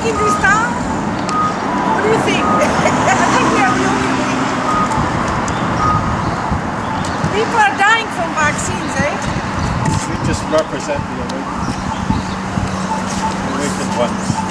in this town? What do you think? I think we are the only ones. People are dying from vaccines, eh? We just represent the awakened ones.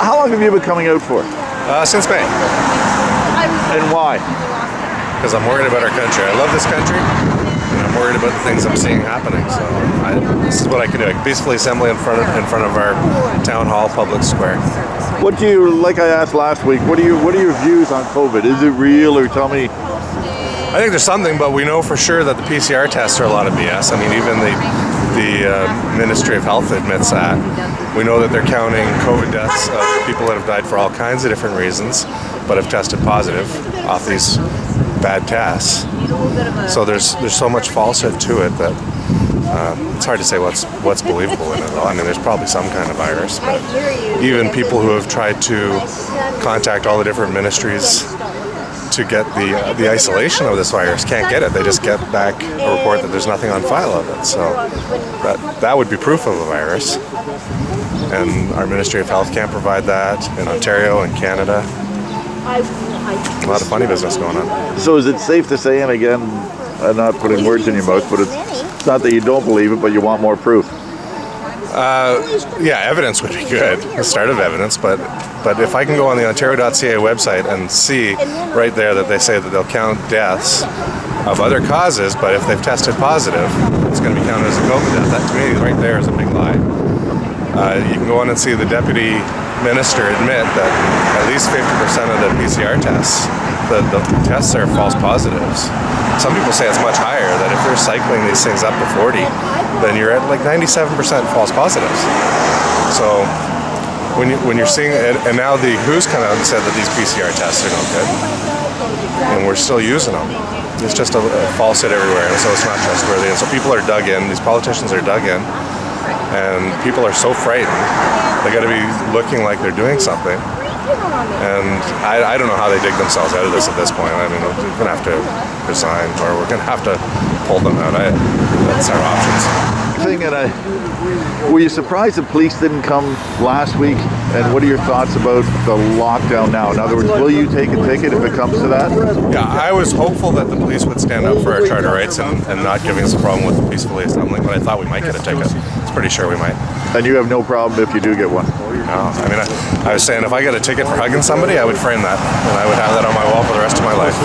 How long have you been coming out for? Since May. And why? Because I'm worried about our country. I love this country, and I'm worried about the things I'm seeing happening. So this is what I can do. I can peacefully assemble in front of our town hall, public square. What do you, like I asked last week, what are your views on COVID? Is it real, or tell me? I think there's something, but we know for sure that the PCR tests are a lot of BS. I mean, even the Ministry of Health admits that. We know that they're counting COVID deaths of people that have died for all kinds of different reasons, but have tested positive off these bad tests. So there's so much falsehood to it that it's hard to say what's believable in it all. I mean, there's probably some kind of virus, but even people who have tried to contact all the different ministries to get the isolation of this virus can't get it. They just get back a report that there's nothing on file of it. So that would be proof of a virus. And our Ministry of Health can't provide that in Ontario and Canada. A lot of funny business going on. So is it safe to say, and again, I'm not putting words in your mouth, but it's not that you don't believe it, but you want more proof? Yeah, evidence would be good, the start of evidence, but if I can go on the Ontario.ca website and see right there that they say that they'll count deaths of other causes, but if they've tested positive, it's going to be counted as a COVID death. That to me, right there, is a big lie. You can go on and see the Deputy Minister admit that at least 50% of the PCR tests, the tests are false positives. Some people say it's much higher, that if they're cycling these things up to 40, then you're at like 97% false positives. So when you're seeing it, and now the WHO's come out and said that these PCR tests are no good, and we're still using them. It's just a falsehood everywhere, and so it's not trustworthy. And so people are dug in, these politicians are dug in, and people are so frightened. They got to be looking like they're doing something. And I don't know how they dig themselves out of this at this point. I mean, we're going to have to resign, or we're going to have to pull them out. That's our options. Were you surprised the police didn't come last week? And what are your thoughts about the lockdown now? In other words, will you take a ticket if it comes to that? Yeah, I was hopeful that the police would stand up for our charter rights and not giving us a problem with peacefully assembling, but I thought we might get a ticket. I was pretty sure we might. And you have no problem if you do get one? No, I mean, I was saying if I got a ticket for hugging somebody, I would frame that, and I would have that on my wall for the rest of my life.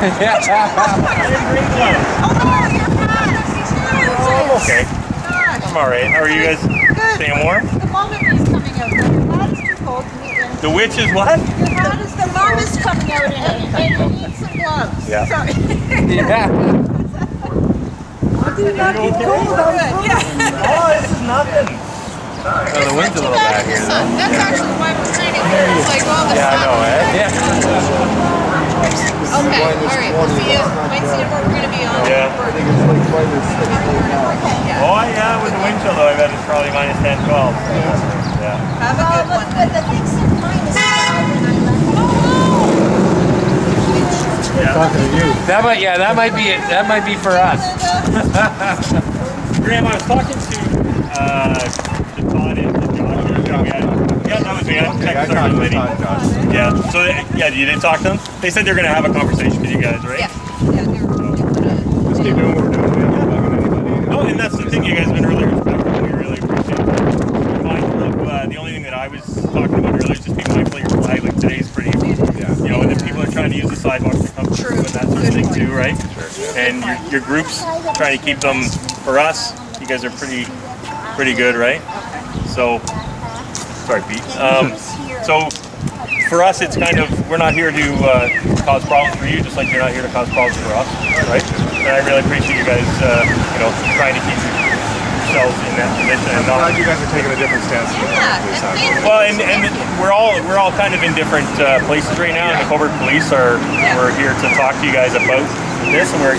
Oh, okay. I'm alright. How are you guys? Good. Staying warm? The moment is coming out. Your hat is too cold to meet in. The witch is what? Your hat is the mom is coming out in it, and you need some gloves. Yeah. Sorry. Yeah. Did not get cold. Yeah. Oh, this is nothing. Oh, the wind's a little bad here. That's actually why we're trying to get it's like all the Yeah, I know, eh? Yeah. Okay, alright, we'll see you. Might see you where we're going to be on. Yeah. Yeah. Oh, yeah, with the wind chill though, I bet it's probably minus 10, 12. Yeah. Have a good one. The thing's minus 5 and I left. Talking to you. That might be it. That might be for us. Graham, I was talking to Todd and Josh. Yeah, that was me. I texted our lady. Yeah. So yeah, you did talk to them. They said they're going to have a conversation with you guys, right? Yeah. Yeah, Let's keep doing what we're doing. No, and that's the thing. You guys have been really respectful. We really appreciate it. We're mindful of the only thing that I was talking about earlier is just being mindful of your flag. Like today's pretty. You know, and then people are trying to use the sidewalks to come through and that sort of thing too, right? And your groups trying to keep them for us. You guys are pretty good, right? So, sorry, Pete. So for us, it's kind of we're not here to cause problems for you, just like you're not here to cause problems for us, right? And I really appreciate you guys, you know, trying to keep yourselves in that position. And I'm glad you guys are taking a different stance. Well, and we're all kind of in different places right now. And the Cobourg police we're here to talk to you guys about this, and we're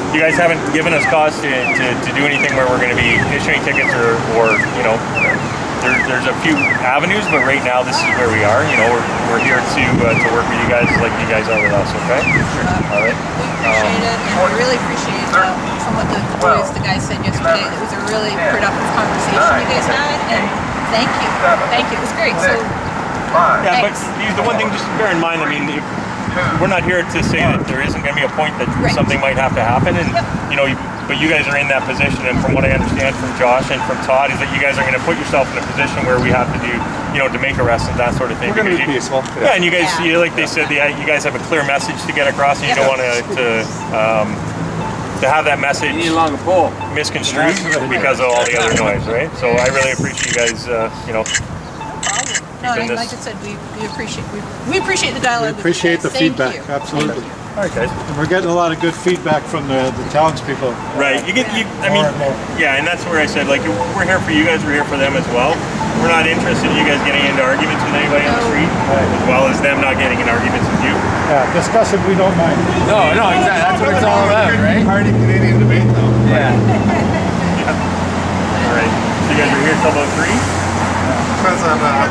you guys haven't given us cause to do anything where we're going to be issuing tickets or there's a few avenues, but right now this is where we are. You know, we're here to work with you guys like you guys are with us. Okay. All right. We appreciate it, and we really appreciate from what the guys said yesterday. It was a really productive conversation you guys had, and thank you. It was great. So yeah, but the one thing just bear in mind, I mean, we're not here to say that there isn't going to be a point that something might have to happen, and but you guys are in that position, and from what I understand from Josh and from Todd is that you guys are going to put yourself in a position where we have to do, to make arrests and that sort of thing. We're going to be peaceful. Yeah, and you guys, like they said, you guys have a clear message to get across, and you don't want to have that message misconstrued because of all the other noise, right? So I really appreciate you guys, No, and like I said, we appreciate the dialogue. We appreciate the feedback, absolutely. All right, guys. And we're getting a lot of good feedback from the townspeople. Right. Yeah, and that's where I said, like, we're here for you guys, we're here for them as well. We're not interested in you guys getting into arguments with anybody on the street, as well as them not getting in arguments with you. Yeah, discussing we don't mind. No, exactly. That's what it's all about, right? Party Canadian debate, though. Yeah. All right. So you guys are here till about 3? Depends on I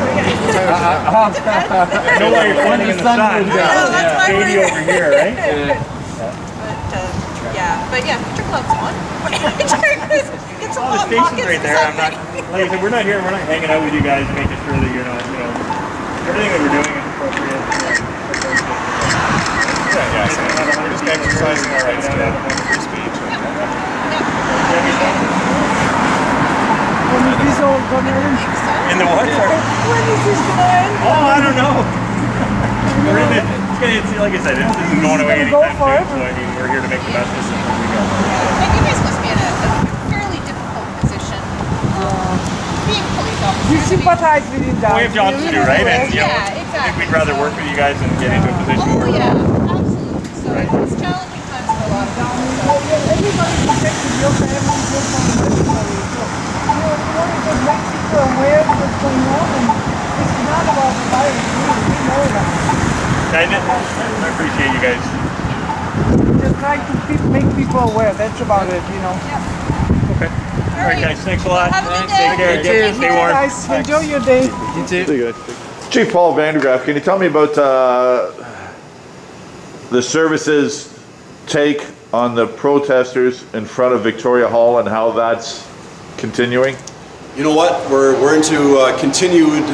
know why you're pointing in the sun. That's why we're Shady here. over here, right? But yeah, put your gloves on. Get some All the hot stations pockets right there. I'm not, like I said, we're not here. We're not hanging out with you guys, making sure that you're not, everything that we're doing is appropriate. we're just exercising our rights to free speech. When is this all gonna end? In the what? When is this gonna end? Oh, I don't know. It's like I said, this isn't going away anytime soon. So I mean, we're here to make the best decision we go. And you guys must be in a fairly difficult position. Being police officers. You sympathize with him, We have jobs to do, right? And Yeah, I think exactly. we'd rather work with you guys and get into a position where Yeah, absolutely. So it's challenging times for a lot of people. Everybody's protected your family, your family, everybody. So, you want to just make people aware of what's going on, and this is not about the virus. We know that. I appreciate you guys. Just trying to make people aware. That's about it, Okay. All right, guys. Thanks a lot. Have a good day. Take care. Cheers. Stay warm. Guys, enjoy your day. You too. Chief Paul Vandergraaf, can you tell me about the services take on the protesters in front of Victoria Hall and how that's continuing? You know what? We're into continued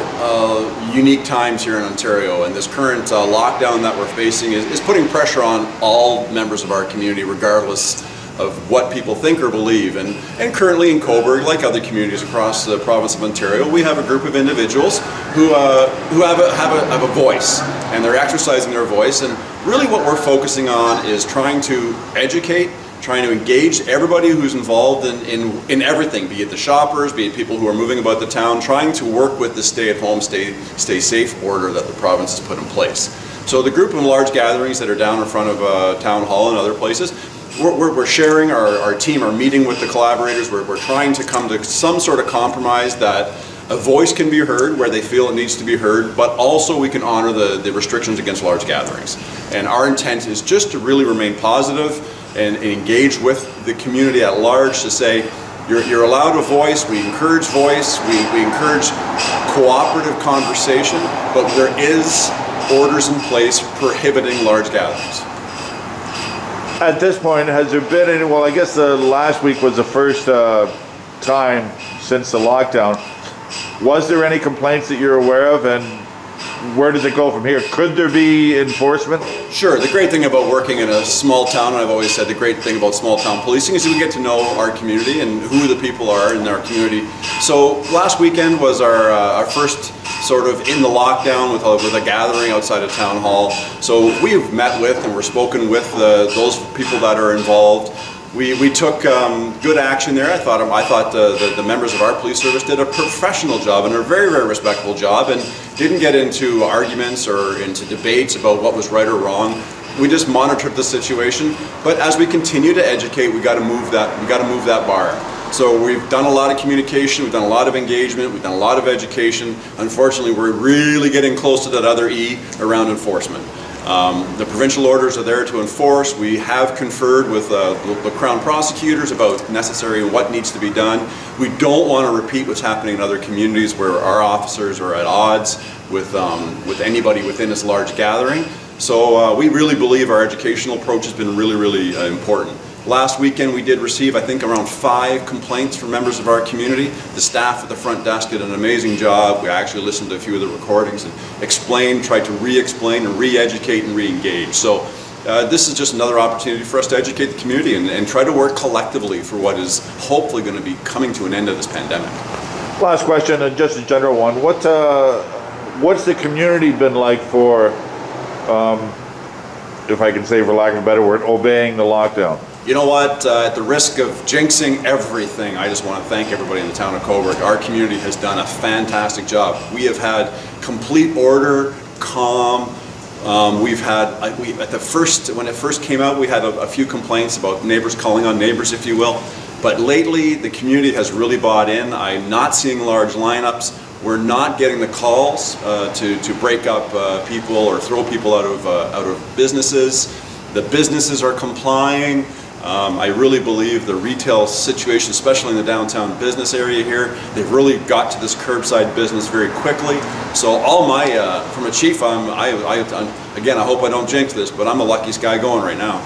unique times here in Ontario, and this current lockdown that we're facing is putting pressure on all members of our community, regardless of what people think or believe. And currently in Cobourg, like other communities across the province of Ontario, we have a group of individuals who have a voice, and they're exercising their voice. And really what we're focusing on is trying to educate, trying to engage everybody who's involved in everything, be it the shoppers, be it people who are moving about the town, trying to work with the stay-at-home, stay safe order that the province has put in place. So the group of large gatherings that are down in front of Town Hall and other places, we're sharing, our team are meeting with the collaborators, we're trying to come to some sort of compromise that a voice can be heard where they feel it needs to be heard, but also we can honor the restrictions against large gatherings. And our intent is just to really remain positive and engage with the community at large to say, you're allowed a voice, we encourage voice, we encourage cooperative conversation, but there is orders in place prohibiting large gatherings. At this point, has there been any, well, I guess last week was the first time since the lockdown. Was there any complaints that you're aware of, and where does it go from here? Could there be enforcement? Sure. The great thing about working in a small town, and I've always said the great thing about small town policing, is we get to know our community and who the people are in our community. So last weekend was our first sort of in the lockdown with a gathering outside of Town Hall. So we've met with and we're spoken with those people that are involved. We took good action there. I thought the members of our police service did a professional job and a very, very respectful job, and didn't get into arguments or into debates about what was right or wrong. We just monitored the situation. But as we continue to educate, we got to move that bar. So we've done a lot of communication, we've done a lot of engagement, we've done a lot of education. Unfortunately, we're really getting close to that other E around enforcement. The provincial orders are there to enforce. We have conferred with the Crown prosecutors about necessary and what needs to be done. We don't want to repeat what's happening in other communities where our officers are at odds with anybody within this large gathering. So we really believe our educational approach has been really, really important. Last weekend we did receive, I think, around 5 complaints from members of our community. The staff at the front desk did an amazing job. We actually listened to a few of the recordings and explained, tried to re-explain and re-educate and re-engage. So this is just another opportunity for us to educate the community and try to work collectively for what is hopefully going to be coming to an end of this pandemic. Last question, and just a general one. What's the community been like for, if I can say for lack of a better word, obeying the lockdown? You know what, at the risk of jinxing everything, I just want to thank everybody in the town of Cobourg. Our community has done a fantastic job. We have had complete order, calm. We've had, when it first came out, we had a few complaints about neighbors calling on neighbors, if you will. But lately, the community has really bought in. I'm not seeing large lineups. We're not getting the calls to break up people or throw people out of businesses. The businesses are complying. I really believe the retail situation, especially in the downtown business area here, they've really got to this curbside business very quickly. So all my, from a chief, again, I hope I don't jinx this, but I'm the luckiest guy going right now.